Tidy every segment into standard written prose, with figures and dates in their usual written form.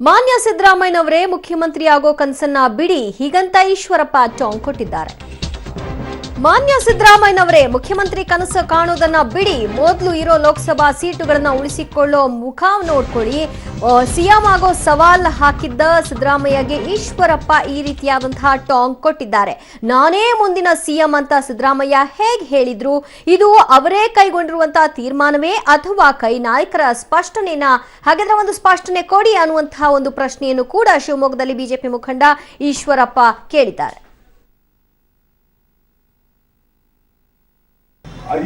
ಮಾನ್ಯ ಸಿದ್ದರಾಮಯ್ಯನವರೇ ಮುಖ್ಯಮಂತ್ರಿ ಆಗೋ ಕನಸನ್ನ ಬಿಡಿ ಹೀಗಂತ ಈಶ್ವರಪ್ಪ ಟಾಂಗ್ ಕೊಟ್ಟಿದ್ದಾರೆ. ಮಾನ್ಯ ಸಿದ್ದರಾಮಯ್ಯನವರೇ ಮುಖ್ಯಮಂತ್ರಿ ಕನಸು ಕಾಣೋದನ್ನ ಬಿಡಿ, ಮೊದಲು ಇರೋ ಲೋಕಸಭಾ ಸೀಟುಗಳನ್ನ ಉಳಿಸಿಕೊಳ್ಳೋ ಮುಖ ನೋಡ್ಕೊಳ್ಳಿ. ಸಿಎಂ ಆಗೋ ಸವಾಲ್ ಹಾಕಿದ್ದ ಸಿದ್ದರಾಮಯ್ಯಗೆ ಈಶ್ವರಪ್ಪ ಈ ರೀತಿಯಾದಂತಹ ಟಾಂಗ್ ಕೊಟ್ಟಿದ್ದಾರೆ. ನಾನೇ ಮುಂದಿನ ಸಿಎಂ ಅಂತ ಸಿದ್ದರಾಮಯ್ಯ ಹೇಗೆ ಹೇಳಿದ್ರು? ಇದು ಅವರೇ ಕೈಗೊಂಡಿರುವಂತಹ ತೀರ್ಮಾನವೇ ಅಥವಾ ಕೈ ನಾಯಕರ ಸ್ಪಷ್ಟನೆನಾ? ಹಾಗಾದ್ರೆ ಒಂದು ಸ್ಪಷ್ಟನೆ ಕೊಡಿ ಅನ್ನುವಂತಹ ಒಂದು ಪ್ರಶ್ನೆಯನ್ನು ಕೂಡ ಶಿವಮೊಗ್ಗದಲ್ಲಿ ಬಿಜೆಪಿ ಮುಖಂಡ ಈಶ್ವರಪ್ಪ ಕೇಳಿದ್ದಾರೆ.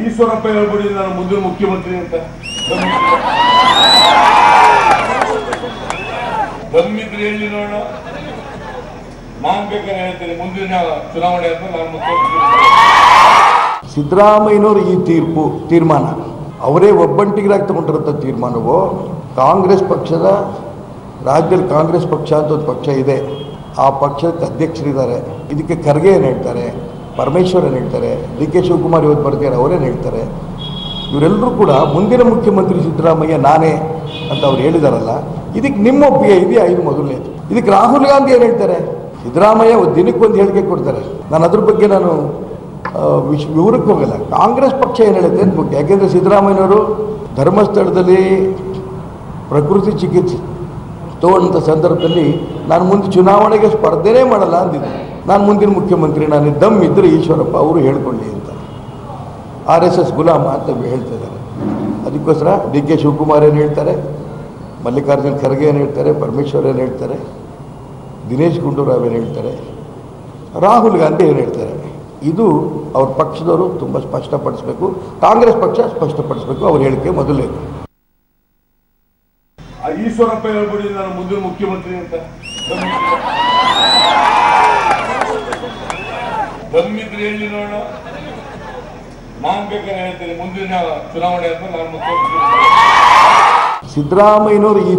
ಈಶ್ವರಪ್ಪ ಹೇಳ್ಬಿಡಿ ನಾನು ಮುಂದಿನ ಮುಖ್ಯಮಂತ್ರಿ ಅಂತ. ದಮ್ಮಿದ್ರೆ ಹೇಳಿ ನೋಡೋಣ, ನಾನ್ ಬೇಕಾದ್ರೆ ಹೇಳ್ತೇನೆ ಮುಂದಿನ ಚುನಾವಣೆ ಅಂತ ನಾನು ಮುಖ್ಯಮಂತ್ರಿ. ಸಿದ್ದರಾಮಯ್ಯನವರು ಈ ತೀರ್ಮಾನ ಅವರೇ ಒಬ್ಬಂಟಿಗರಾಗಿ ತಗೊಂಡಿರೋ ತೀರ್ಮಾನವು ಕಾಂಗ್ರೆಸ್ ಪಕ್ಷದ ರಾಜ್ಯದಲ್ಲಿ ಕಾಂಗ್ರೆಸ್ ಪಕ್ಷ ಅಂತ ಒಂದು ಪಕ್ಷ ಇದೆ, ಆ ಪಕ್ಷದ ಅಧ್ಯಕ್ಷರಿದ್ದಾರೆ. ಇದಕ್ಕೆ ಖರ್ಗೆ ಏನು ಹೇಳ್ತಾರೆ, ಪರಮೇಶ್ವರ್ ಏನು ಹೇಳ್ತಾರೆ, ಡಿ.ಕೆ. ಶಿವಕುಮಾರ್ ಇವತ್ತು ಬರ್ತಾರೆ ಅವರೇನು ಹೇಳ್ತಾರೆ. ಇವರೆಲ್ಲರೂ ಕೂಡ ಮುಂದಿನ ಮುಖ್ಯಮಂತ್ರಿ ಸಿದ್ದರಾಮಯ್ಯ ನಾನೇ ಅಂತ ಅವ್ರು ಹೇಳಿದಾರಲ್ಲ, ಇದಕ್ಕೆ ನಿಮ್ಮ ಒಪ್ಪಿಗೆ ಇದೆಯಾ? ಇದು ಮೊದಲನೇದು. ಇದಕ್ಕೆ ರಾಹುಲ್ ಗಾಂಧಿ ಏನು ಹೇಳ್ತಾರೆ? ಸಿದ್ದರಾಮಯ್ಯ ದಿನಕ್ಕೆ ಒಂದು ಹೇಳಿಕೆ ಕೊಡ್ತಾರೆ. ನಾನು ಅದ್ರ ಬಗ್ಗೆ ನಾನು ವಿವರಕ್ಕೆ ಹೋಗಲ್ಲ. ಕಾಂಗ್ರೆಸ್ ಪಕ್ಷ ಏನು ಹೇಳುತ್ತೆ ಅಂತ ಮುಖ್ಯ. ಯಾಕೆಂದರೆ ಸಿದ್ದರಾಮಯ್ಯನವರು ಧರ್ಮಸ್ಥಳದಲ್ಲಿ ಪ್ರಕೃತಿ ಚಿಕಿತ್ಸೆ ತಗೊಂಡಂಥ ಸಂದರ್ಭದಲ್ಲಿ ನಾನು ಮುಂದೆ ಚುನಾವಣೆಗೆ ಸ್ಪರ್ಧೆನೇ ಮಾಡಲ್ಲ ಅಂದಿದ್ದೆ. ನಾನು ಮುಂದಿನ ಮುಖ್ಯಮಂತ್ರಿ, ನಾನು ದಮ್ ಇದ್ದರೆ ಈಶ್ವರಪ್ಪ ಅವರು ಹೇಳ್ಕೊಳ್ಳಿ ಅಂತ RSS ಗುಲಾಮ ಅಂತ ಹೇಳ್ತಿದ್ದಾರೆ. ಅದಕ್ಕೋಸ್ಕರ ಡಿ.ಕೆ. ಶಿವಕುಮಾರ್ ಏನು ಹೇಳ್ತಾರೆ, ಮಲ್ಲಿಕಾರ್ಜುನ್ ಖರ್ಗೆ ಏನು ಹೇಳ್ತಾರೆ, ಪರಮೇಶ್ವರ್ ಏನು ಹೇಳ್ತಾರೆ, ದಿನೇಶ್ ಗುಂಡೂರಾವ್ ಏನು ಹೇಳ್ತಾರೆ, ರಾಹುಲ್ ಗಾಂಧಿ ಏನು ಹೇಳ್ತಾರೆ. ಇದು ಅವ್ರ ಪಕ್ಷದವರು ತುಂಬ ಸ್ಪಷ್ಟಪಡಿಸಬೇಕು, ಕಾಂಗ್ರೆಸ್ ಪಕ್ಷ ಸ್ಪಷ್ಟಪಡಿಸಬೇಕು ಅವ್ರ ಹೇಳಿಕೆ ಮೊದಲೇದು. ಈಶ್ವರಪ್ಪ ಹೇಳ್ಬಿಡಿ ನಾನು ಮುಂದಿನ ಮುಖ್ಯಮಂತ್ರಿ ಅಂತ. ದಮ್ಮಿದ್ರೆ ಹೇಳಿ ನೋಡೋಣ, ನಾನ್ ಬೇಕಾದ್ರೆ ಹೇಳ್ತೇನೆ ಮುಂದಿನ ಚುನಾವಣೆ ಅಂತ ನಾನು ಮುಖ್ಯಮಂತ್ರಿ. ಸಿದ್ದರಾಮಯ್ಯನವರು ಈ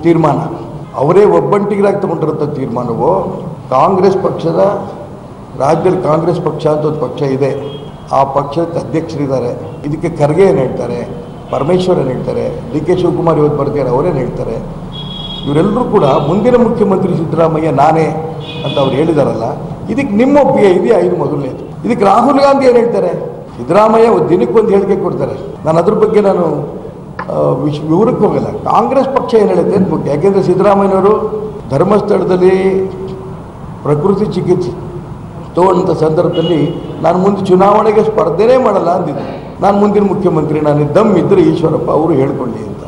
ತೀರ್ಮಾನ ಅವರೇ ಒಬ್ಬಂಟಿಗರಾಗಿ ತಗೊಂಡಿರೋ ತೀರ್ಮಾನವು ಕಾಂಗ್ರೆಸ್ ಪಕ್ಷದ ರಾಜ್ಯದಲ್ಲಿ ಕಾಂಗ್ರೆಸ್ ಪಕ್ಷ ಅಂತ ಒಂದು ಪಕ್ಷ ಇದೆ, ಆ ಪಕ್ಷದ ಅಧ್ಯಕ್ಷರಿದ್ದಾರೆ. ಇದಕ್ಕೆ ಖರ್ಗೆ ಏನು ಹೇಳ್ತಾರೆ, ಪರಮೇಶ್ವರ್ ಏನು ಹೇಳ್ತಾರೆ, ಡಿ.ಕೆ. ಶಿವಕುಮಾರ್ ಇವತ್ತು ಬರ್ತಾರೆ ಅವರೇನು ಹೇಳ್ತಾರೆ. ಇವರೆಲ್ಲರೂ ಕೂಡ ಮುಂದಿನ ಮುಖ್ಯಮಂತ್ರಿ ಸಿದ್ದರಾಮಯ್ಯ ನಾನೇ ಅಂತ ಅವ್ರು ಹೇಳಿದಾರಲ್ಲ, ಇದಕ್ಕೆ ನಿಮ್ಮ ಒಪ್ಪಿಗೆ ಇದೆಯಾ? ಇದು ಮೊದಲನೇದು. ಇದಕ್ಕೆ ರಾಹುಲ್ ಗಾಂಧಿ ಏನು ಹೇಳ್ತಾರೆ? ಸಿದ್ದರಾಮಯ್ಯ ದಿನಕ್ಕೆ ಒಂದು ಹೇಳಿಕೆ ಕೊಡ್ತಾರೆ. ನಾನು ಅದ್ರ ಬಗ್ಗೆ ನಾನು ವಿವರಕ್ಕೆ ಹೋಗಲ್ಲ. ಕಾಂಗ್ರೆಸ್ ಪಕ್ಷ ಏನು ಹೇಳುತ್ತೆ ಅಂತ ಮುಖ್ಯ. ಯಾಕೆಂದರೆ ಸಿದ್ದರಾಮಯ್ಯನವರು ಧರ್ಮಸ್ಥಳದಲ್ಲಿ ಪ್ರಕೃತಿ ಚಿಕಿತ್ಸೆ ತಗೊಂಡಂಥ ಸಂದರ್ಭದಲ್ಲಿ ನಾನು ಮುಂದೆ ಚುನಾವಣೆಗೆ ಸ್ಪರ್ಧೆನೇ ಮಾಡಲ್ಲ ಅಂದಿದ್ದೆ. ನಾನು ಮುಂದಿನ ಮುಖ್ಯಮಂತ್ರಿ, ನಾನು ದಮ್ ಇದ್ದರೆ ಈಶ್ವರಪ್ಪ ಅವರು ಹೇಳ್ಕೊಳ್ಳಿ ಅಂತ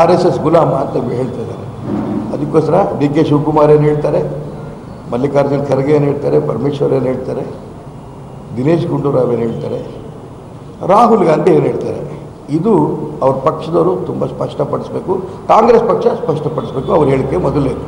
RSS ಗುಲಾಮ ಅಂತ ಹೇಳ್ತಿದ್ದಾರೆ. ಅದಕ್ಕೋಸ್ಕರ ಡಿ.ಕೆ. ಶಿವಕುಮಾರ್ ಏನು ಹೇಳ್ತಾರೆ, ಮಲ್ಲಿಕಾರ್ಜುನ್ ಖರ್ಗೆ ಏನು ಹೇಳ್ತಾರೆ, ಪರಮೇಶ್ವರ್ ಏನು ಹೇಳ್ತಾರೆ, ದಿನೇಶ್ ಗುಂಡೂರಾವ್ ಏನು ಹೇಳ್ತಾರೆ, ರಾಹುಲ್ ಗಾಂಧಿ ಏನು ಹೇಳ್ತಾರೆ. ಇದು ಅವ್ರ ಪಕ್ಷದವರು ತುಂಬ ಸ್ಪಷ್ಟಪಡಿಸಬೇಕು, ಕಾಂಗ್ರೆಸ್ ಪಕ್ಷ ಸ್ಪಷ್ಟಪಡಿಸಬೇಕು ಅವ್ರ ಹೇಳಿಕೆ ಮೊದಲೇದು.